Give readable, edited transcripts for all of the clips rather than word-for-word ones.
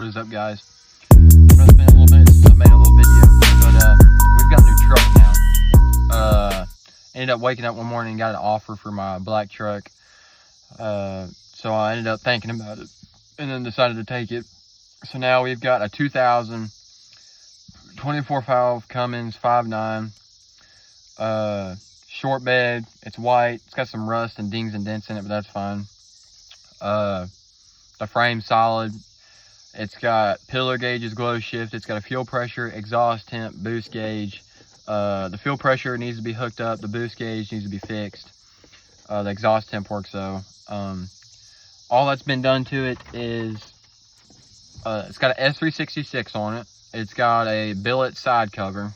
What is up, guys? It's been a little bit since I made a little video, but we've got a new truck now. Ended up waking up one morning and got an offer for my black truck. So I ended up thinking about it and then decided to take it. So now we've got a 2000 24 valve Cummins 5.9 short bed. It's white. It's got some rust and dings and dents in it, but that's fine. The frame's solid. It's got pillar gauges, glow shift. It's got a fuel pressure, exhaust temp, boost gauge. The fuel pressure needs to be hooked up. The boost gauge needs to be fixed. The exhaust temp works though. All that's been done to it is it's got an S366 on it. It's got a billet side cover.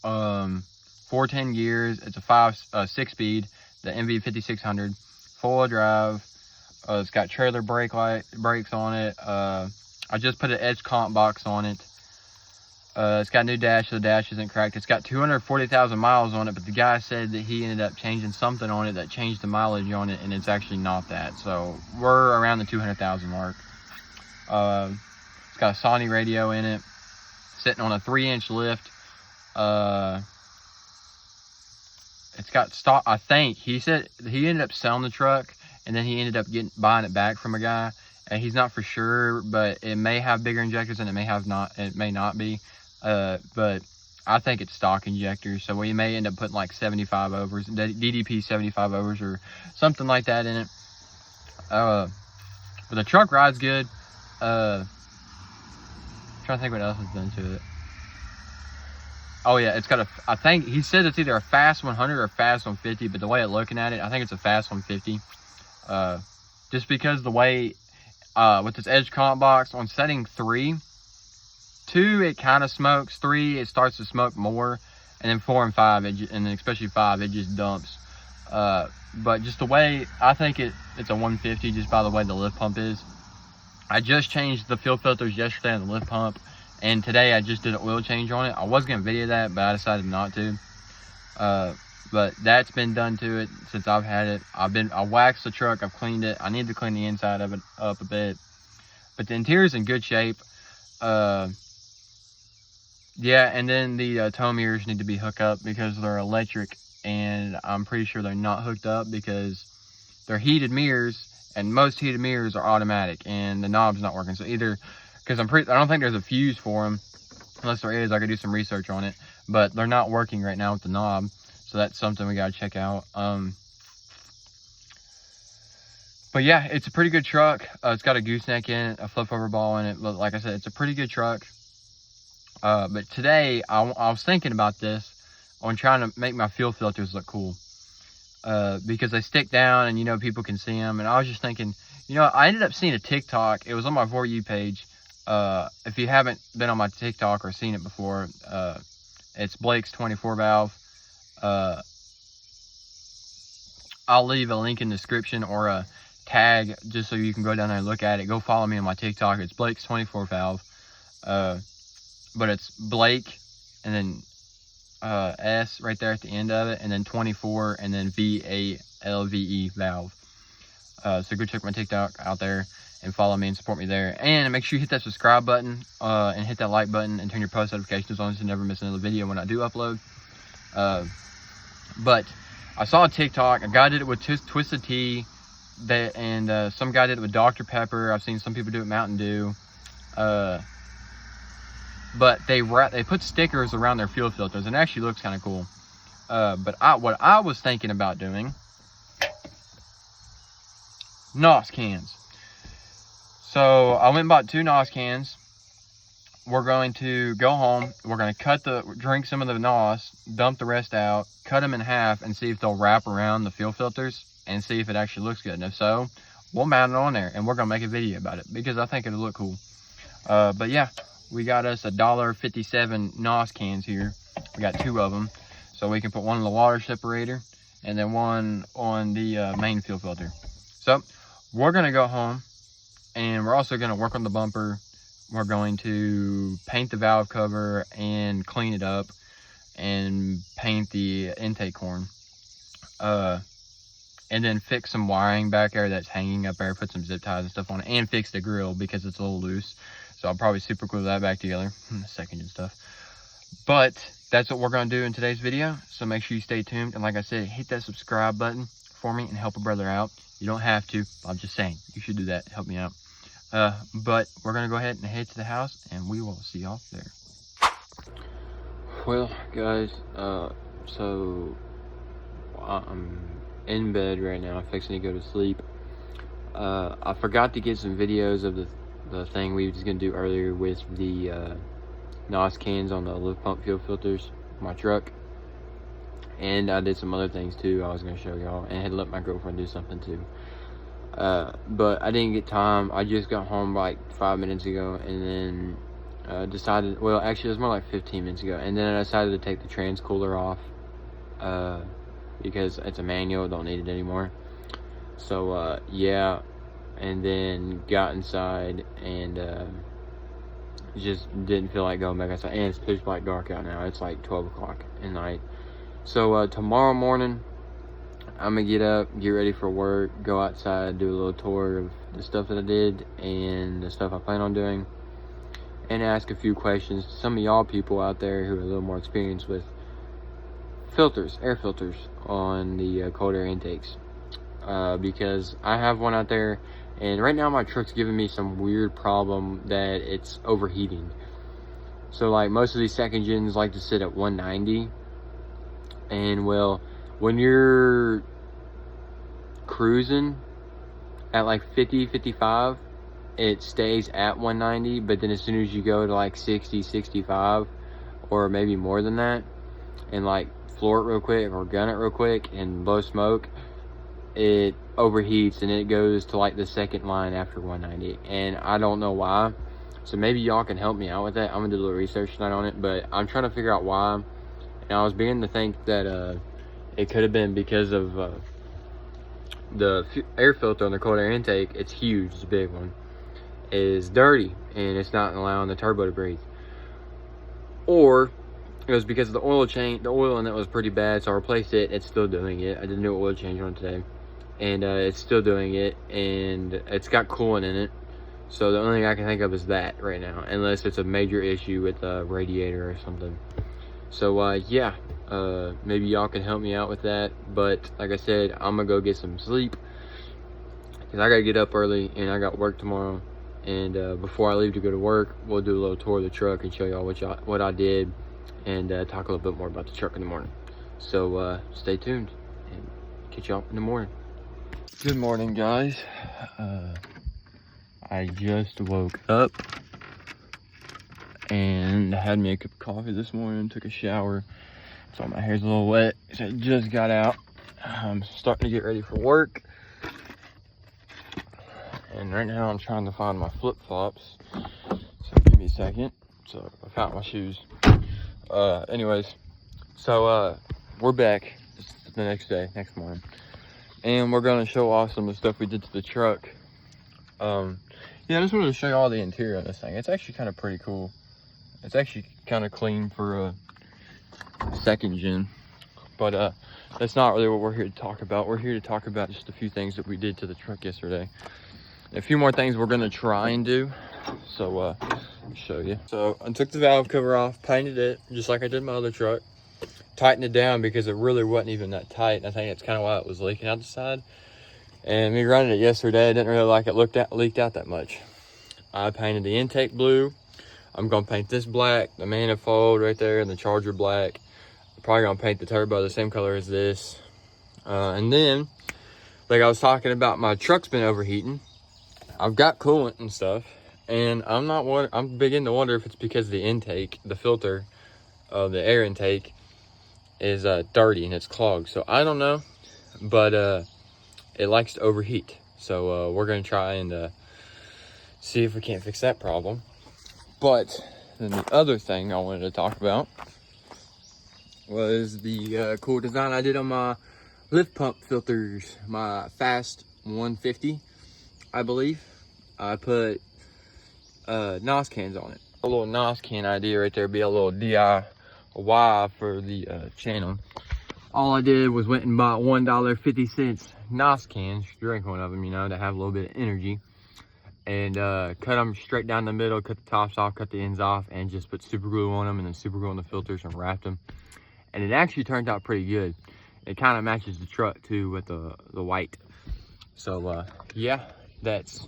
410 gears. It's a 6-speed, the MV5600, 4-wheel drive. It's got trailer brakes on it. I just put an edge comp box on it. It's got a new dash, so the dash isn't cracked. It's got 240,000 miles on it, but the guy said that he ended up changing something on it that changed the mileage on it, and it's actually not that. So we're around the 200,000 mark. It's got a Sony radio in it, sitting on a 3-inch lift. It's got stock, I think. He said he ended up selling the truck, and then he ended up buying it back from a guy, and he's not for sure, but it may have bigger injectors and it may not be. But I think it's stock injectors, so we may end up putting like 75 overs, DDP 75 overs or something like that in it. But the truck rides good. Trying to think what else is done to it. Oh yeah, it's got I think he said it's either a fast 100 or a fast 150, but the way I'm looking at it, I think it's a fast 150. Just because the way with this edge comp box on setting 3, 2 it kind of smokes, 3 it starts to smoke more, and then 4 and 5 and then especially 5 it just dumps. But just the way, I think it's a 150 just by the way the lift pump is. I just changed the fuel filters yesterday on the lift pump, and today I just did an oil change on it. I was gonna video that, but I decided not to. But that's been done to it since I've had it. I waxed the truck, I've cleaned it. I need to clean the inside of it up a bit, but the interior's in good shape. Yeah, and then the tow mirrors need to be hooked up because they're electric, and I'm pretty sure they're not hooked up because they're heated mirrors, and most heated mirrors are automatic, and the knob's not working. So either, because I don't think there's a fuse for them. Unless there is, I could do some research on it, but they're not working right now with the knob. So that's something we gotta check out. But yeah, it's a pretty good truck. It's got a gooseneck in it, a flip over ball in it. But like I said, it's a pretty good truck. But today, I was thinking about this on trying to make my fuel filters look cool. Because they stick down and, you know, people can see them. And I was just thinking, you know, I ended up seeing a TikTok. It was on my For You page. If you haven't been on my TikTok or seen it before, it's Blake's 24 valve. I'll leave a link in the description or a tag just so you can go down there and look at it. Go follow me on my TikTok. It's Blake's 24 valve. But it's Blake and then S right there at the end of it, and then 24 and then VALVE valve. So go check my TikTok out there and follow me and support me there, and make sure you hit that subscribe button and hit that like button and turn your post notifications on so you never miss another video when I do upload. But I saw a TikTok, a guy did it with Twisted Tea, and some guy did it with Dr. Pepper. I've seen some people do it with Mountain Dew. But they put stickers around their fuel filters, and it actually looks kind of cool. But what I was thinking about doing, NOS cans. So I went and bought 2 NOS cans. We're going to go home. We're going to drink some of the NOS, dump the rest out, cut them in half, and see if they'll wrap around the fuel filters and see if it actually looks good. And if so, we'll mount it on there, and we're going to make a video about it because I think it'll look cool. But yeah, we got us $1.57 NOS cans here. We got 2 of them, so we can put one in the water separator and then one on the main fuel filter. So we're going to go home, and we're also going to work on the bumper. We're going to paint the valve cover and clean it up and paint the intake horn. and then fix some wiring back there that's hanging up there, put some zip ties and stuff on it, and fix the grill because it's a little loose. So I'll probably super glue that back together, the second gen stuff. But that's what we're gonna do in today's video. So make sure you stay tuned. And like I said, hit that subscribe button for me and help a brother out. You don't have to, I'm just saying, you should do that, help me out. But we're gonna go ahead and head to the house and we will see y'all there. Well, guys, so I'm in bed right now, fixing to go to sleep. I forgot to get some videos of the thing we was gonna do earlier with the NOS cans on the lift pump fuel filters for my truck, and I did some other things too I was gonna show y'all, and I had to let my girlfriend do something too. But I didn't get time. I just got home like 5 minutes ago, and then decided, well, actually it was more like 15 minutes ago, and then I decided to take the trans cooler off because it's a manual, don't need it anymore. So yeah, and then got inside and just didn't feel like going back outside, and it's pitch black dark out now. It's like 12 o'clock at night. So tomorrow morning I'm gonna get up, get ready for work, go outside, do a little tour of the stuff that I did and the stuff I plan on doing, and ask a few questions to some of y'all people out there who are a little more experienced with filters, air filters on the cold air intakes, because I have one out there, and right now my truck's giving me some weird problem that it's overheating. So like most of these second gens like to sit at 190, and well, when you're cruising at like 50, 55, it stays at 190, but then as soon as you go to like 60, 65, or maybe more than that, and like floor it real quick or gun it real quick and blow smoke, it overheats and it goes to like the second line after 190, and I don't know why. So maybe y'all can help me out with that. I'm gonna do a little research tonight on it, but I'm trying to figure out why. And I was beginning to think that it could have been because of the air filter on the cold air intake. It's huge, it's a big one, is dirty and it's not allowing the turbo to breathe. Or it was because of the oil change. The oil in it was pretty bad, so I replaced it. It's still doing it. I did a new oil change on it today, and it's still doing it, and it's got coolant in it. So the only thing I can think of is that right now, unless it's a major issue with the radiator or something. So yeah, maybe y'all can help me out with that. But like I said, I'm gonna go get some sleep because I gotta get up early and I got work tomorrow. And before I leave to go to work, we'll do a little tour of the truck and show y'all what I did, and talk a little bit more about the truck in the morning. So stay tuned and catch y'all in the morning. Good morning, guys. I just woke up and had me a cup of coffee this morning, took a shower, so my hair's a little wet. So I just got out. I'm starting to get ready for work, and right now I'm trying to find my flip-flops, so give me a second. So I found my shoes. Anyways, so we're back. It's the next day, next morning, and we're gonna show off some of the stuff we did to the truck. Yeah, I just wanted to show you all the interior on this thing. It's actually kind of pretty cool. It's actually kind of clean for a second gen, but that's not really what we're here to talk about. We're here to talk about just a few things that we did to the truck yesterday. A few more things we're gonna try and do. So let me show you. So I took the valve cover off, painted it just like I did my other truck, tightened it down because it really wasn't even that tight, and I think that's kind of why it was leaking out the side. And me running it yesterday, I didn't really like it leaked out that much. I painted the intake blue. I'm gonna paint this black, the manifold right there, and the charger black. I'm probably gonna paint the turbo the same color as this. And then, like I was talking about, my truck's been overheating. I've got coolant and stuff, and I'm beginning to wonder if it's because the intake, the filter of the air intake is dirty and it's clogged. So I don't know, but it likes to overheat. So we're gonna try and see if we can't fix that problem. But then the other thing I wanted to talk about was the cool design I did on my lift pump filters, my Fast 150, I believe. I put NOS cans on it. A little NOS can idea right there, be a little DIY for the channel. all I did was went and bought $1.50 NOS cans, drink one of them, you know, to have a little bit of energy. And cut them straight down the middle, cut the tops off, cut the ends off, and just put super glue on them, and then super glue on the filters and wrapped them. And it actually turned out pretty good. It kind of matches the truck too with the white. So yeah, that's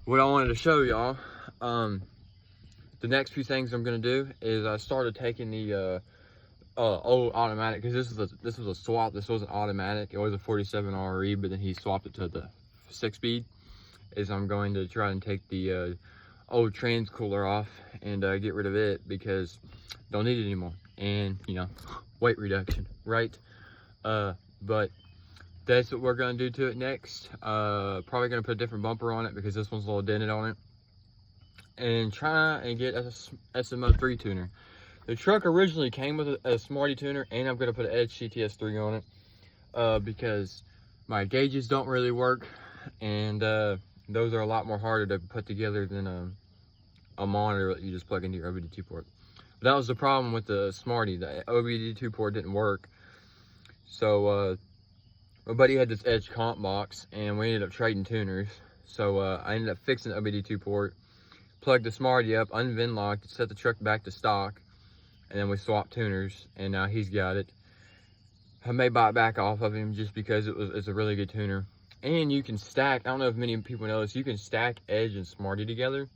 what I wanted to show y'all. The next few things I'm gonna do is I started taking the old automatic, because this was a swap. This wasn't automatic. It was a 47 RE, but then he swapped it to the 6-speed. Is I'm going to try and take the old trans cooler off and get rid of it, because don't need it anymore. And you know, weight reduction, right? But that's what we're gonna do to it next. Probably gonna put a different bumper on it, because this one's a little dented on it, and try and get a SMO3 tuner. The truck originally came with a Smarty tuner, and I'm gonna put an Edge CTS3 on it, because my gauges don't really work, and those are a lot more harder to put together than a monitor that you just plug into your OBD2 port. But that was the problem with the Smarty. The OBD2 port didn't work. So my buddy had this Edge comp box, and we ended up trading tuners. So I ended up fixing the OBD2 port, plugged the Smarty up, unvinlocked, set the truck back to stock, and then we swapped tuners, and now he's got it. I may buy it back off of him just because it's a really good tuner. And you can stack, I don't know if many people know this, you can stack Edge and Smarty together.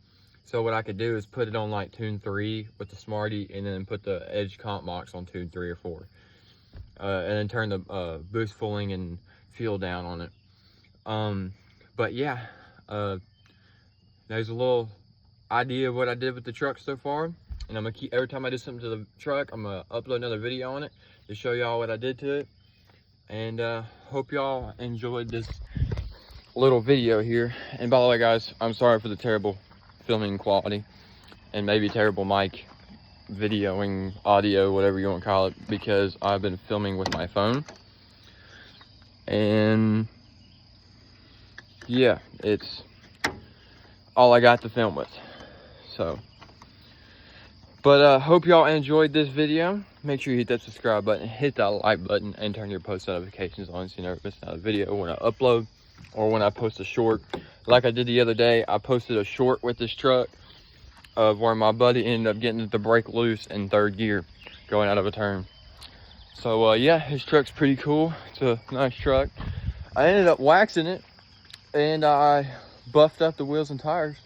So what I could do is put it on like tune 3 with the Smarty, and then put the Edge comp box on tune 3 or 4. And then turn the boost fulling and fuel down on it. But yeah, there's a little idea of what I did with the truck so far. And I'm gonna keep, every time I do something to the truck, I'm gonna upload another video on it to show y'all what I did to it. And hope y'all enjoyed this little video here. And by the way, guys, I'm sorry for the terrible filming quality and maybe terrible mic videoing, audio, whatever you want to call it, because I've been filming with my phone. And yeah, it's all I got to film with. So, but hope y'all enjoyed this video. Make sure you hit that subscribe button, hit that like button, and turn your post notifications on so you never miss another video when I upload or when I post a short. Like I did the other day, I posted a short with this truck of where my buddy ended up getting the brake loose in 3rd gear going out of a turn. So yeah, his truck's pretty cool. It's a nice truck. I ended up waxing it, and I buffed up the wheels and tires.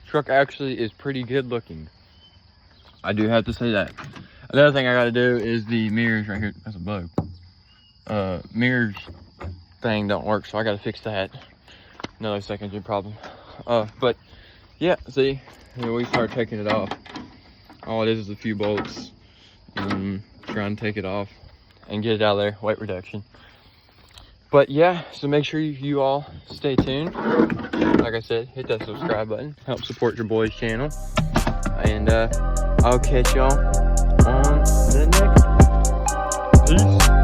Truck actually is pretty good looking. I do have to say that. Another thing I gotta do is the mirrors right here. That's a bug. Mirrors thing don't work, so I gotta fix that. Another secondary problem. But yeah, see, here we start taking it off. All it is a few bolts. Trying to take it off and get it out of there, weight reduction. But yeah, so make sure you all stay tuned. Like I said, hit that subscribe button, help support your boy's channel. And I'll catch y'all on the next. Peace.